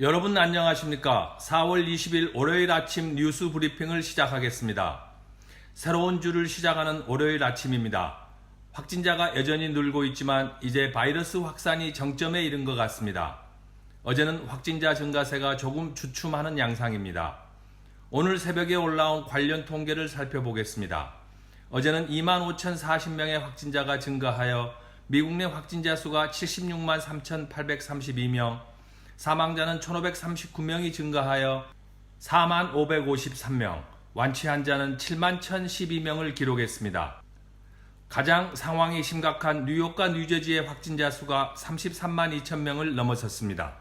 여러분 안녕하십니까? 4월 20일 월요일 아침 뉴스 브리핑을 시작하겠습니다. 새로운 주를 시작하는 월요일 아침입니다. 확진자가 여전히 늘고 있지만 이제 바이러스 확산이 정점에 이른 것 같습니다. 어제는 확진자 증가세가 조금 주춤하는 양상입니다. 오늘 새벽에 올라온 관련 통계를 살펴보겠습니다. 어제는 25,040명의 확진자가 증가하여 미국 내 확진자 수가 76만 3,832명, 사망자는 1,539명이 증가하여 4만 553명, 완치 환자는 7만 1,012명을 기록했습니다. 가장 상황이 심각한 뉴욕과 뉴저지의 확진자 수가 33만 2천 명을 넘어섰습니다.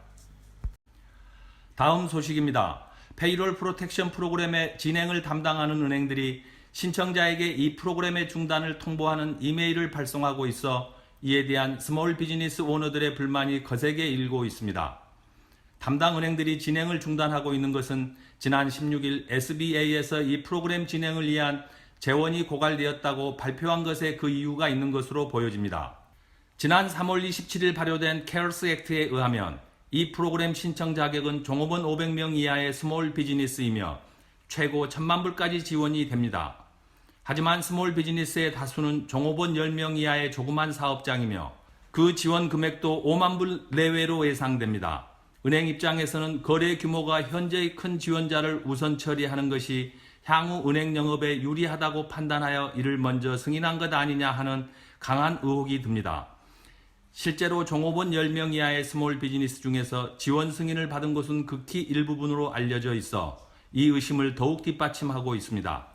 다음 소식입니다. 페이롤 프로텍션 프로그램의 진행을 담당하는 은행들이 신청자에게 이 프로그램의 중단을 통보하는 이메일을 발송하고 있어 이에 대한 스몰 비즈니스 오너들의 불만이 거세게 일고 있습니다. 담당 은행들이 진행을 중단하고 있는 것은 지난 16일 SBA에서 이 프로그램 진행을 위한 재원이 고갈되었다고 발표한 것에 그 이유가 있는 것으로 보여집니다. 지난 3월 27일 발효된 CARES 액트에 의하면 이 프로그램 신청 자격은 종업원 500명 이하의 스몰 비즈니스이며 최고 1,000만 불까지 지원이 됩니다. 하지만 스몰 비즈니스의 다수는 종업원 10명 이하의 조그만 사업장이며 그 지원 금액도 5만 불 내외로 예상됩니다. 은행 입장에서는 거래 규모가 현재의 큰 지원자를 우선 처리하는 것이 향후 은행 영업에 유리하다고 판단하여 이를 먼저 승인한 것 아니냐 하는 강한 의혹이 듭니다. 실제로 종업원 10명 이하의 스몰 비즈니스 중에서 지원 승인을 받은 것은 극히 일부분으로 알려져 있어 이 의심을 더욱 뒷받침하고 있습니다.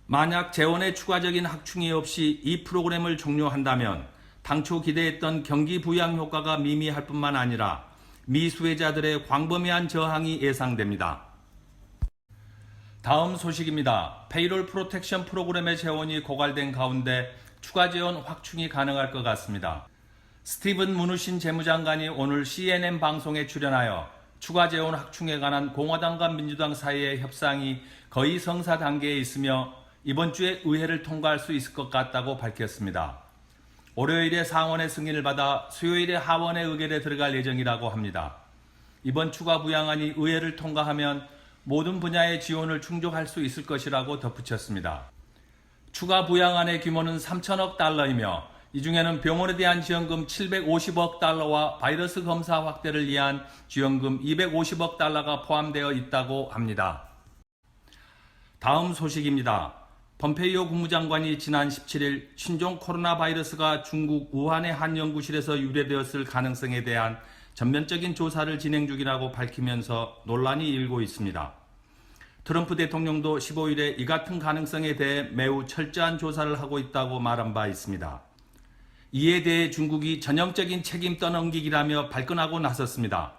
만약 재원의 추가적인 확충이 없이 이 프로그램을 종료한다면 당초 기대했던 경기 부양 효과가 미미할 뿐만 아니라 미수혜자들의 광범위한 저항이 예상됩니다. 다음 소식입니다. 페이롤 프로텍션 프로그램의 재원이 고갈된 가운데 추가 재원 확충이 가능할 것 같습니다. 스티븐 무누신 재무장관이 오늘 CNN 방송에 출연하여 추가 재원 확충에 관한 공화당과 민주당 사이의 협상이 거의 성사 단계에 있으며 이번 주에 의회를 통과할 수 있을 것 같다고 밝혔습니다. 월요일에 상원의 승인을 받아 수요일에 하원의 의결에 들어갈 예정이라고 합니다. 이번 추가 부양안이 의회를 통과하면 모든 분야의 지원을 충족할 수 있을 것이라고 덧붙였습니다. 추가 부양안의 규모는 3천억 달러이며 이 중에는 병원에 대한 지원금 750억 달러와 바이러스 검사 확대를 위한 지원금 250억 달러가 포함되어 있다고 합니다. 다음 소식입니다. 폼페이오 국무장관이 지난 17일 신종 코로나 바이러스가 중국 우한의 한 연구실에서 유래되었을 가능성에 대한 전면적인 조사를 진행 중이라고 밝히면서 논란이 일고 있습니다. 트럼프 대통령도 15일에 이 같은 가능성에 대해 매우 철저한 조사를 하고 있다고 말한 바 있습니다. 이에 대해 중국이 전형적인 책임 떠넘기기라며 발끈하고 나섰습니다.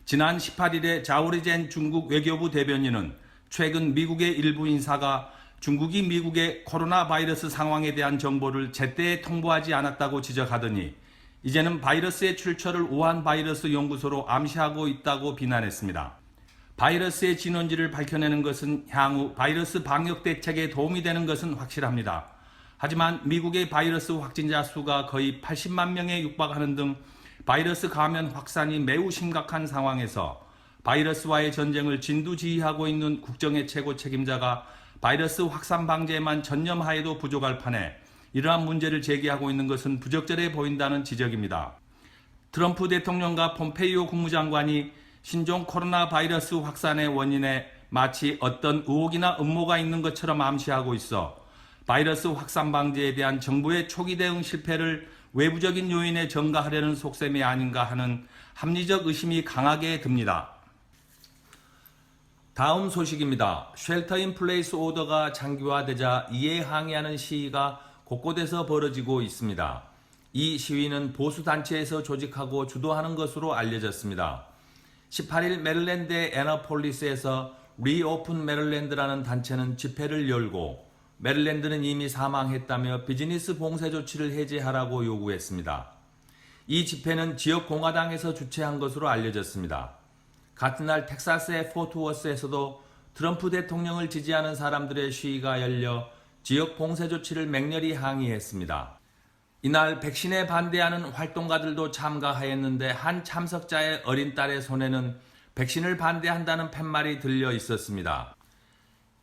지난 18일에 자오리젠 중국 외교부 대변인은 최근 미국의 일부 인사가 중국이 미국의 코로나 바이러스 상황에 대한 정보를 제때 통보하지 않았다고 지적하더니 이제는 바이러스의 출처를 우한 바이러스 연구소로 암시하고 있다고 비난했습니다. 바이러스의 진원지를 밝혀내는 것은 향후 바이러스 방역 대책에 도움이 되는 것은 확실합니다. 하지만 미국의 바이러스 확진자 수가 거의 80만 명에 육박하는 등 바이러스 감염 확산이 매우 심각한 상황에서 바이러스와의 전쟁을 진두지휘하고 있는 국정의 최고 책임자가 바이러스 확산 방제에만 전념하여도 부족할 판에 이러한 문제를 제기하고 있는 것은 부적절해 보인다는 지적입니다. 트럼프 대통령과 폼페이오 국무장관이 신종 코로나 바이러스 확산의 원인에 마치 어떤 의혹이나 음모가 있는 것처럼 암시하고 있어 바이러스 확산 방제에 대한 정부의 초기 대응 실패를 외부적인 요인에 전가하려는 속셈이 아닌가 하는 합리적 의심이 강하게 듭니다. 다음 소식입니다. 쉘터 인 플레이스 오더가 장기화되자 이에 항의하는 시위가 곳곳에서 벌어지고 있습니다. 이 시위는 보수단체에서 조직하고 주도하는 것으로 알려졌습니다. 18일 메릴랜드의 애너폴리스에서 리오픈 메릴랜드라는 단체는 집회를 열고 메릴랜드는 이미 사망했다며 비즈니스 봉쇄 조치를 해제하라고 요구했습니다. 이 집회는 지역 공화당에서 주최한 것으로 알려졌습니다. 같은 날 텍사스의 포트워스에서도 트럼프 대통령을 지지하는 사람들의 시위가 열려 지역 봉쇄 조치를 맹렬히 항의했습니다. 이날 백신에 반대하는 활동가들도 참가하였는데 한 참석자의 어린 딸의 손에는 백신을 반대한다는 팻말이 들려 있었습니다.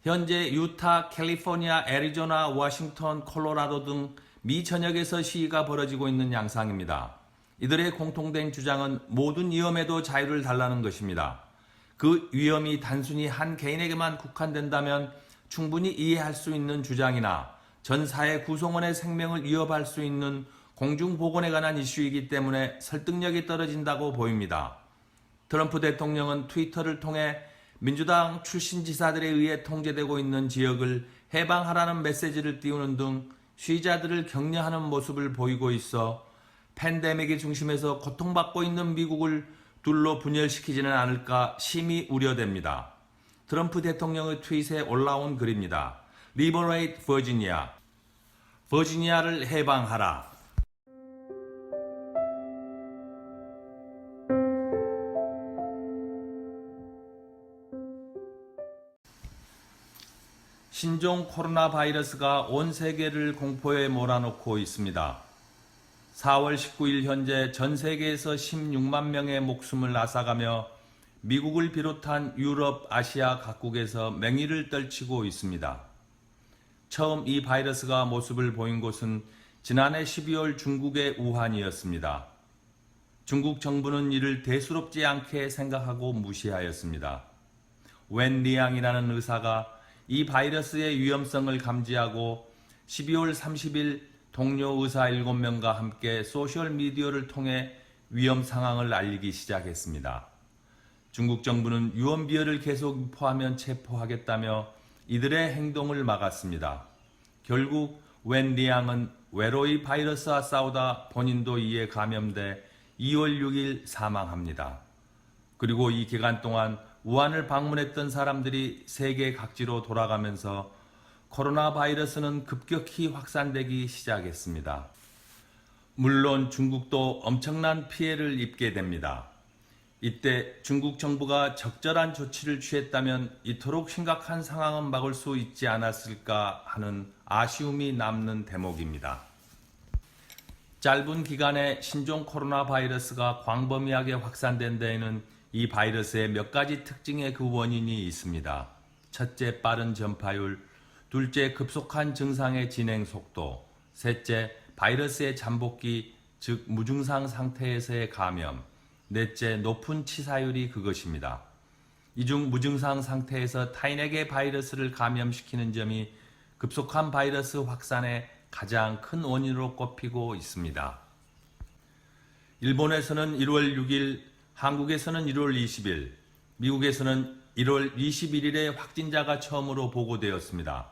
현재 유타, 캘리포니아, 애리조나, 워싱턴, 콜로라도 등 미 전역에서 시위가 벌어지고 있는 양상입니다. 이들의 공통된 주장은 모든 위험에도 자유를 달라는 것입니다. 그 위험이 단순히 한 개인에게만 국한된다면 충분히 이해할 수 있는 주장이나 전 사회 구성원의 생명을 위협할 수 있는 공중보건에 관한 이슈이기 때문에 설득력이 떨어진다고 보입니다. 트럼프 대통령은 트위터를 통해 민주당 출신 지사들에 의해 통제되고 있는 지역을 해방하라는 메시지를 띄우는 등 시위자들을 격려하는 모습을 보이고 있어 팬데믹의 중심에서 고통받고 있는 미국을 둘로 분열시키지는 않을까 심히 우려됩니다. 트럼프 대통령의 트윗에 올라온 글입니다. Liberate Virginia. 버지니아를 해방하라. 신종 코로나 바이러스가 온 세계를 공포에 몰아넣고 있습니다. 4월 19일 현재 전 세계에서 16만 명의 목숨을 앗아가며 미국을 비롯한 유럽, 아시아 각국에서 맹위를 떨치고 있습니다. 처음 이 바이러스가 모습을 보인 곳은 지난해 12월 중국의 우한이었습니다. 중국 정부는 이를 대수롭지 않게 생각하고 무시하였습니다. 웬 리앙이라는 의사가 이 바이러스의 위험성을 감지하고 12월 30일 동료 의사 7명과 함께 소셜미디어를 통해 위험 상황을 알리기 시작했습니다. 중국 정부는 유언비어를 계속 유포하면 체포하겠다며 이들의 행동을 막았습니다. 결국 웬 리앙은 외로이 바이러스와 싸우다 본인도 이에 감염돼 2월 6일 사망합니다. 그리고 이 기간 동안 우한을 방문했던 사람들이 세계 각지로 돌아가면서 코로나 바이러스는 급격히 확산되기 시작했습니다. 물론 중국도 엄청난 피해를 입게 됩니다. 이때 중국 정부가 적절한 조치를 취했다면 이토록 심각한 상황은 막을 수 있지 않았을까 하는 아쉬움이 남는 대목입니다. 짧은 기간에 신종 코로나 바이러스가 광범위하게 확산된 데에는 이 바이러스의 몇 가지 특징의 그 원인이 있습니다. 첫째, 빠른 전파율, 둘째, 급속한 증상의 진행 속도, 셋째, 바이러스의 잠복기, 즉 무증상 상태에서의 감염, 넷째, 높은 치사율이 그것입니다. 이 중 무증상 상태에서 타인에게 바이러스를 감염시키는 점이 급속한 바이러스 확산의 가장 큰 원인으로 꼽히고 있습니다. 일본에서는 1월 6일, 한국에서는 1월 20일, 미국에서는 1월 21일에 확진자가 처음으로 보고되었습니다.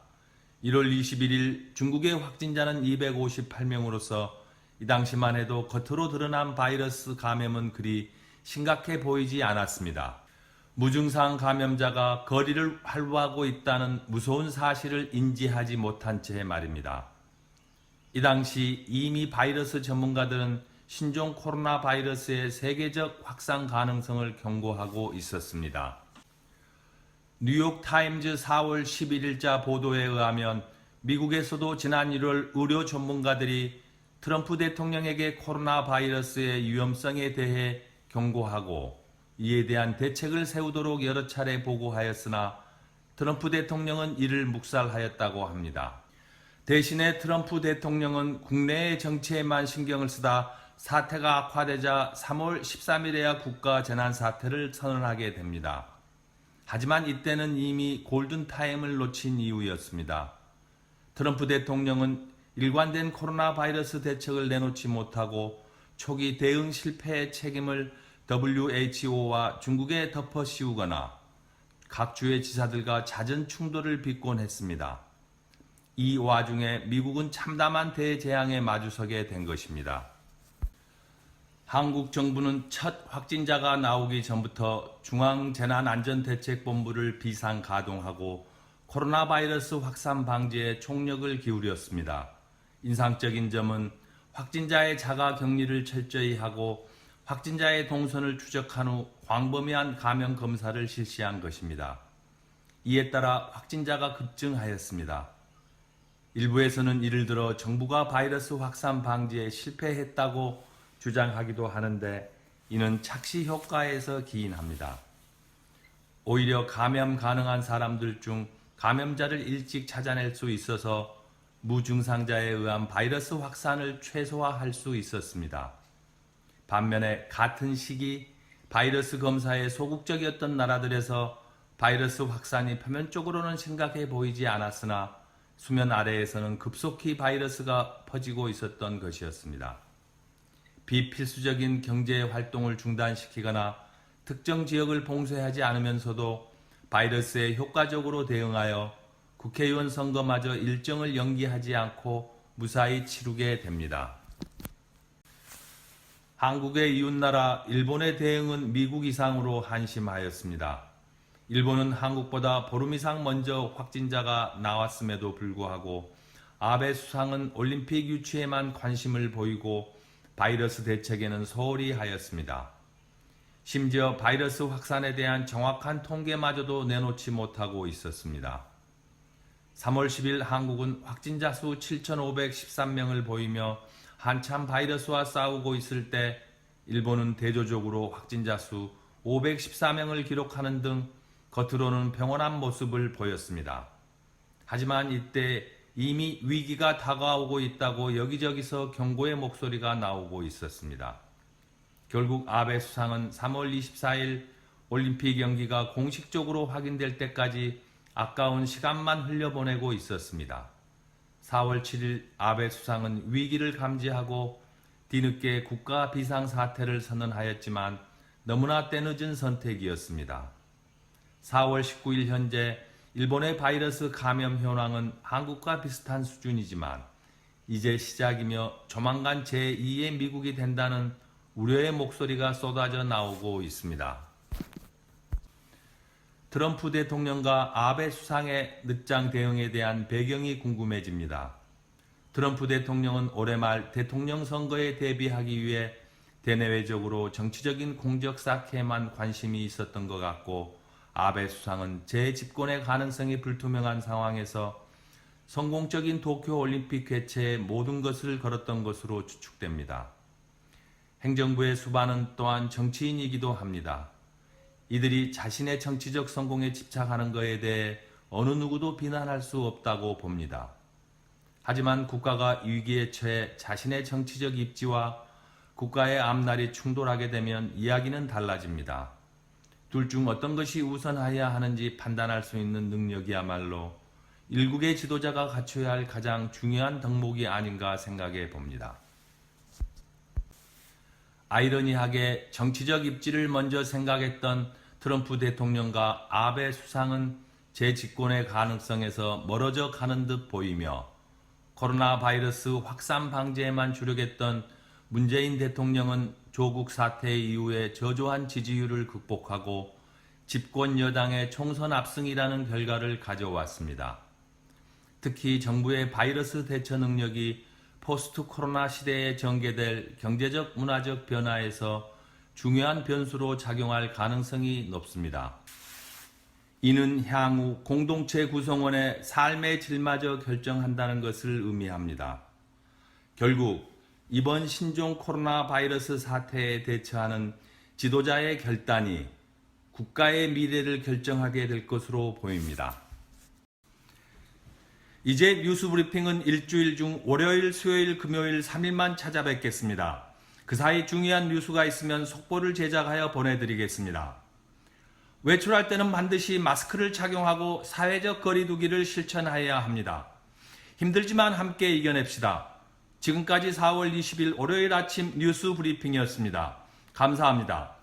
1월 21일 중국의 확진자는 258명으로서 이 당시만 해도 겉으로 드러난 바이러스 감염은 그리 심각해 보이지 않았습니다. 무증상 감염자가 거리를 활보하고 있다는 무서운 사실을 인지하지 못한 채 말입니다. 이 당시 이미 바이러스 전문가들은 신종 코로나 바이러스의 세계적 확산 가능성을 경고하고 있었습니다. 뉴욕 타임즈 4월 11일자 보도에 의하면 미국에서도 지난 1월 의료 전문가들이 트럼프 대통령에게 코로나 바이러스의 위험성에 대해 경고하고 이에 대한 대책을 세우도록 여러 차례 보고하였으나 트럼프 대통령은 이를 묵살하였다고 합니다. 대신에 트럼프 대통령은 국내의 정치에만 신경을 쓰다 사태가 악화되자 3월 13일에야 국가 재난사태를 선언하게 됩니다. 하지만 이때는 이미 골든타임을 놓친 이유였습니다. 트럼프 대통령은 일관된 코로나 바이러스 대책을 내놓지 못하고 초기 대응 실패의 책임을 WHO와 중국에 덮어 씌우거나 각 주의 지사들과 잦은 충돌을 빚곤 했습니다. 이 와중에 미국은 참담한 대재앙에 마주서게 된 것입니다. 한국 정부는 첫 확진자가 나오기 전부터 중앙재난안전대책본부를 비상 가동하고 코로나 바이러스 확산 방지에 총력을 기울였습니다. 인상적인 점은 확진자의 자가 격리를 철저히 하고 확진자의 동선을 추적한 후 광범위한 감염 검사를 실시한 것입니다. 이에 따라 확진자가 급증하였습니다. 일부에서는 이를 들어 정부가 바이러스 확산 방지에 실패했다고 주장하기도 하는데 이는 착시 효과에서 기인합니다. 오히려 감염 가능한 사람들 중 감염자를 일찍 찾아낼 수 있어서 무증상자에 의한 바이러스 확산을 최소화할 수 있었습니다. 반면에 같은 시기 바이러스 검사에 소극적이었던 나라들에서 바이러스 확산이 표면적으로는 심각해 보이지 않았으나 수면 아래에서는 급속히 바이러스가 퍼지고 있었던 것이었습니다. 비필수적인 경제 활동을 중단시키거나 특정 지역을 봉쇄하지 않으면서도 바이러스에 효과적으로 대응하여 국회의원 선거마저 일정을 연기하지 않고 무사히 치르게 됩니다. 한국의 이웃나라 일본의 대응은 미국 이상으로 한심하였습니다. 일본은 한국보다 보름 이상 먼저 확진자가 나왔음에도 불구하고 아베 수상은 올림픽 유치에만 관심을 보이고 바이러스 대책에는 소홀히 하였습니다. 심지어 바이러스 확산에 대한 정확한 통계마저도 내놓지 못하고 있었습니다. 3월 10일 한국은 확진자 수 7,513명을 보이며 한참 바이러스와 싸우고 있을 때 일본은 대조적으로 확진자 수 514명을 기록하는 등 겉으로는 평온한 모습을 보였습니다. 하지만 이때 이미 위기가 다가오고 있다고 여기저기서 경고의 목소리가 나오고 있었습니다. 결국 아베 수상은 3월 24일 올림픽 연기가 공식적으로 확인될 때까지 아까운 시간만 흘려보내고 있었습니다. 4월 7일 아베 수상은 위기를 감지하고 뒤늦게 국가 비상사태를 선언하였지만 너무나 때늦은 선택이었습니다. 4월 19일 현재 일본의 바이러스 감염 현황은 한국과 비슷한 수준이지만 이제 시작이며 조만간 제2의 미국이 된다는 우려의 목소리가 쏟아져 나오고 있습니다. 트럼프 대통령과 아베 수상의 늦장 대응에 대한 배경이 궁금해집니다. 트럼프 대통령은 올해 말 대통령 선거에 대비하기 위해 대내외적으로 정치적인 공적 사케에만 관심이 있었던 것 같고 아베 수상은 재집권의 가능성이 불투명한 상황에서 성공적인 도쿄올림픽 개최에 모든 것을 걸었던 것으로 추측됩니다. 행정부의 수반은 또한 정치인이기도 합니다. 이들이 자신의 정치적 성공에 집착하는 것에 대해 어느 누구도 비난할 수 없다고 봅니다. 하지만 국가가 위기에 처해 자신의 정치적 입지와 국가의 앞날이 충돌하게 되면 이야기는 달라집니다. 둘 중 어떤 것이 우선해야 하는지 판단할 수 있는 능력이야말로 일국의 지도자가 갖춰야 할 가장 중요한 덕목이 아닌가 생각해 봅니다. 아이러니하게 정치적 입지를 먼저 생각했던 트럼프 대통령과 아베 수상은 재집권의 가능성에서 멀어져 가는 듯 보이며 코로나 바이러스 확산 방지에만 주력했던 문재인 대통령은 조국 사태 이후에 저조한 지지율을 극복하고 집권 여당의 총선 압승이라는 결과를 가져왔습니다. 특히 정부의 바이러스 대처 능력이 포스트 코로나 시대에 전개될 경제적 문화적 변화에서 중요한 변수로 작용할 가능성이 높습니다. 이는 향후 공동체 구성원의 삶의 질마저 결정한다는 것을 의미합니다. 결국 이번 신종 코로나 바이러스 사태에 대처하는 지도자의 결단이 국가의 미래를 결정하게 될 것으로 보입니다. 이제 뉴스 브리핑은 일주일 중 월요일, 수요일, 금요일 3일만 찾아뵙겠습니다. 그 사이 중요한 뉴스가 있으면 속보를 제작하여 보내드리겠습니다. 외출할 때는 반드시 마스크를 착용하고 사회적 거리 두기를 실천해야 합니다. 힘들지만 함께 이겨냅시다. 지금까지 4월 20일 월요일 아침 뉴스 브리핑이었습니다. 감사합니다.